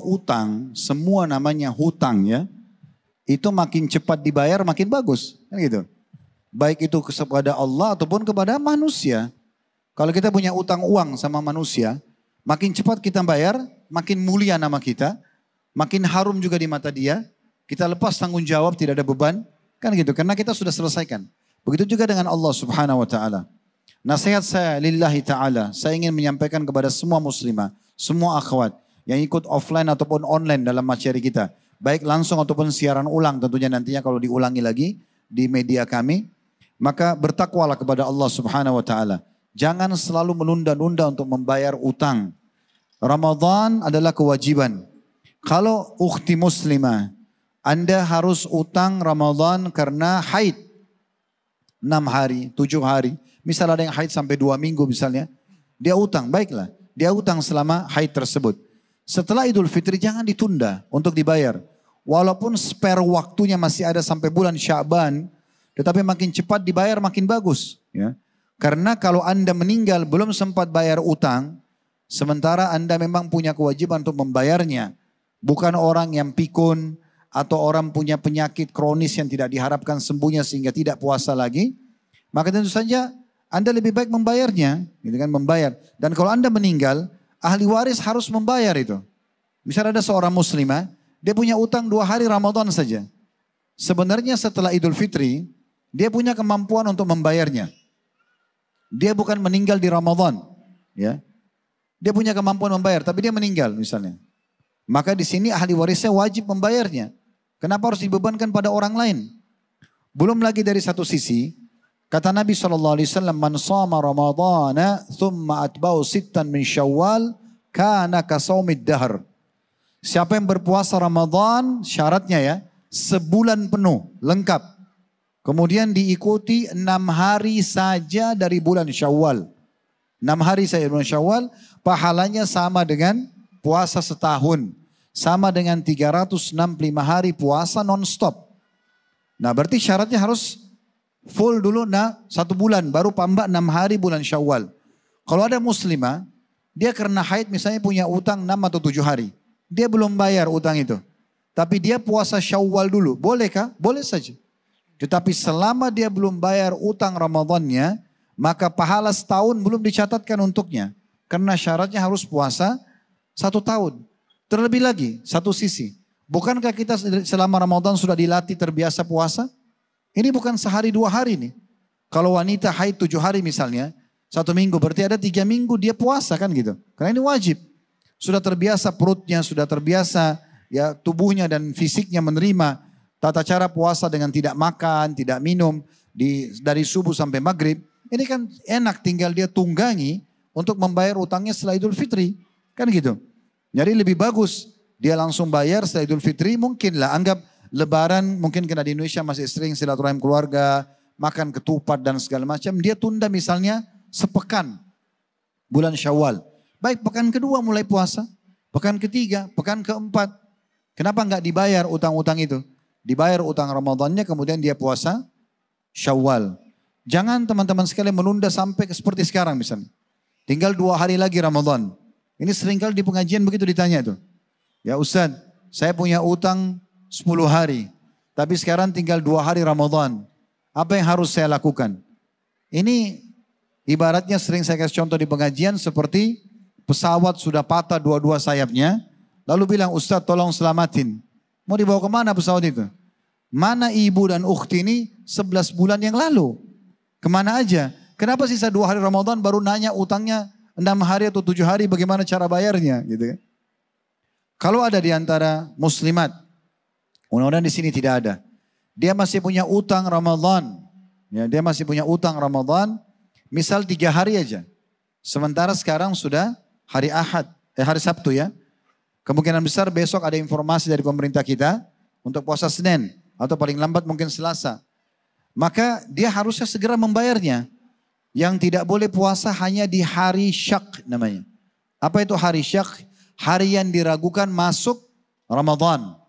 utang, semua namanya hutang ya, itu makin cepat dibayar makin bagus. Kan gitu. Baik itu kepada Allah ataupun kepada manusia. Kalau kita punya utang uang sama manusia, makin cepat kita bayar, makin mulia nama kita, makin harum juga di mata dia, kita lepas tanggung jawab, tidak ada beban, kan gitu, karena kita sudah selesaikan. Begitu juga dengan Allah Subhanahu wa taala. Nasihat saya lillahi taala, saya ingin menyampaikan kepada semua muslimah, semua akhwat yang ikut offline ataupun online dalam materi kita, baik langsung ataupun siaran ulang tentunya nantinya kalau diulangi lagi di media kami, maka bertakwalah kepada Allah Subhanahu wa taala. Jangan selalu menunda-nunda untuk membayar utang. Ramadan adalah kewajiban. Kalau ukhti muslimah, Anda harus utang Ramadan karena haid. 6 hari, 7 hari. Misal ada yang haid sampai 2 minggu misalnya. Dia utang, baiklah. Dia utang selama haid tersebut. Setelah Idul Fitri jangan ditunda untuk dibayar. Walaupun spare waktunya masih ada sampai bulan Sya'ban, tetapi makin cepat dibayar makin bagus. Ya. Karena kalau Anda meninggal belum sempat bayar utang, sementara Anda memang punya kewajiban untuk membayarnya. Bukan orang yang pikun atau orang punya penyakit kronis yang tidak diharapkan sembuhnya sehingga tidak puasa lagi. Maka tentu saja Anda lebih baik membayarnya. Gitu kan, membayar. Dan kalau Anda meninggal, ahli waris harus membayar itu. Misalnya ada seorang muslimah, dia punya utang 2 hari Ramadan saja. Sebenarnya setelah Idul Fitri, dia punya kemampuan untuk membayarnya. Dia bukan meninggal di Ramadan, ya. Dia punya kemampuan membayar, tapi dia meninggal misalnya. Maka di sini ahli warisnya wajib membayarnya. Kenapa harus dibebankan pada orang lain? Belum lagi dari satu sisi, kata Nabi SAW, "Man shama Ramadana thumma atba'u sittan min Syawal kana kasaumid dahr." Siapa yang berpuasa Ramadan, syaratnya ya, sebulan penuh, lengkap. Kemudian diikuti 6 hari saja dari bulan Syawal. 6 hari saja bulan Syawal, pahalanya sama dengan puasa setahun. Sama dengan 365 hari puasa non-stop. Nah berarti syaratnya harus full dulu 1 bulan, baru tambah 6 hari bulan Syawal. Kalau ada muslimah, dia karena haid misalnya punya utang 6 atau 7 hari. Dia belum bayar utang itu. Tapi dia puasa Syawal dulu, bolehkah? Boleh saja. Tetapi selama dia belum bayar utang Ramadannya, maka pahala setahun belum dicatatkan untuknya. Karena syaratnya harus puasa 1 tahun. Terlebih lagi, satu sisi. Bukankah kita selama Ramadan sudah dilatih terbiasa puasa? Ini bukan sehari 2 hari nih. Kalau wanita haid 7 hari misalnya, 1 minggu berarti ada 3 minggu dia puasa kan gitu. Karena ini wajib. Sudah terbiasa perutnya, sudah terbiasa ya tubuhnya dan fisiknya menerima tata cara puasa dengan tidak makan, tidak minum dari subuh sampai maghrib. Ini kan enak, tinggal dia tunggangi untuk membayar utangnya setelah Idul Fitri. Kan gitu. Jadi lebih bagus dia langsung bayar setelah Idul Fitri, mungkinlah anggap Lebaran, mungkin karena di Indonesia masih sering silaturahim keluarga, makan ketupat dan segala macam. Dia tunda misalnya sepekan bulan Syawal. Baik, pekan kedua mulai puasa, pekan ketiga, pekan keempat. Kenapa enggak dibayar utang-utang itu? Dibayar utang Ramadannya, kemudian dia puasa Syawal. Jangan teman-teman sekalian menunda sampai seperti sekarang misalnya. Tinggal 2 hari lagi Ramadan. Ini seringkali di pengajian begitu ditanya tuh. Ya Ustaz, saya punya utang 10 hari. Tapi sekarang tinggal 2 hari Ramadan. Apa yang harus saya lakukan? Ini ibaratnya sering saya kasih contoh di pengajian seperti pesawat sudah patah 2 sayapnya. Lalu bilang, Ustaz tolong selamatin. Mau dibawa kemana pesawat itu? Mana ibu dan ukhti ini 11 bulan yang lalu? Kemana aja? Kenapa sisa 2 hari Ramadan baru nanya utangnya 6 hari atau 7 hari bagaimana cara bayarnya gitu kan? Kalau ada di antara muslimat, mudah-mudahan di sini tidak ada. Dia masih punya utang Ramadan. Ya, dia masih punya utang Ramadan, misal 3 hari aja. Sementara sekarang sudah hari hari Sabtu ya. Kemungkinan besar besok ada informasi dari pemerintah kita untuk puasa Senin atau paling lambat mungkin Selasa. Maka dia harusnya segera membayarnya. Yang tidak boleh puasa hanya di hari syak namanya. Apa itu hari syak? Hari yang diragukan masuk Ramadan.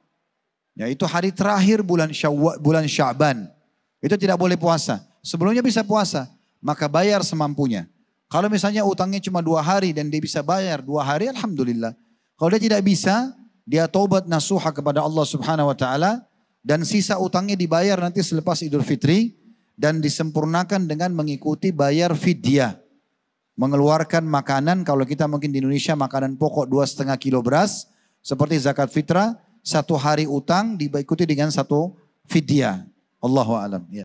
Yaitu hari terakhir bulan Sya'ban. Itu tidak boleh puasa. Sebelumnya bisa puasa, maka bayar semampunya. Kalau misalnya utangnya cuma 2 hari dan dia bisa bayar 2 hari, alhamdulillah. Kalau dia tidak bisa, dia taubat nasuha kepada Allah Subhanahu wa taala dan sisa utangnya dibayar nanti selepas Idul Fitri dan disempurnakan dengan mengikuti bayar fidyah. Mengeluarkan makanan, kalau kita mungkin di Indonesia makanan pokok 2,5 kilo beras seperti zakat fitrah, 1 hari utang diikuti dengan 1 fidyah. Allahu a'lam. Ya.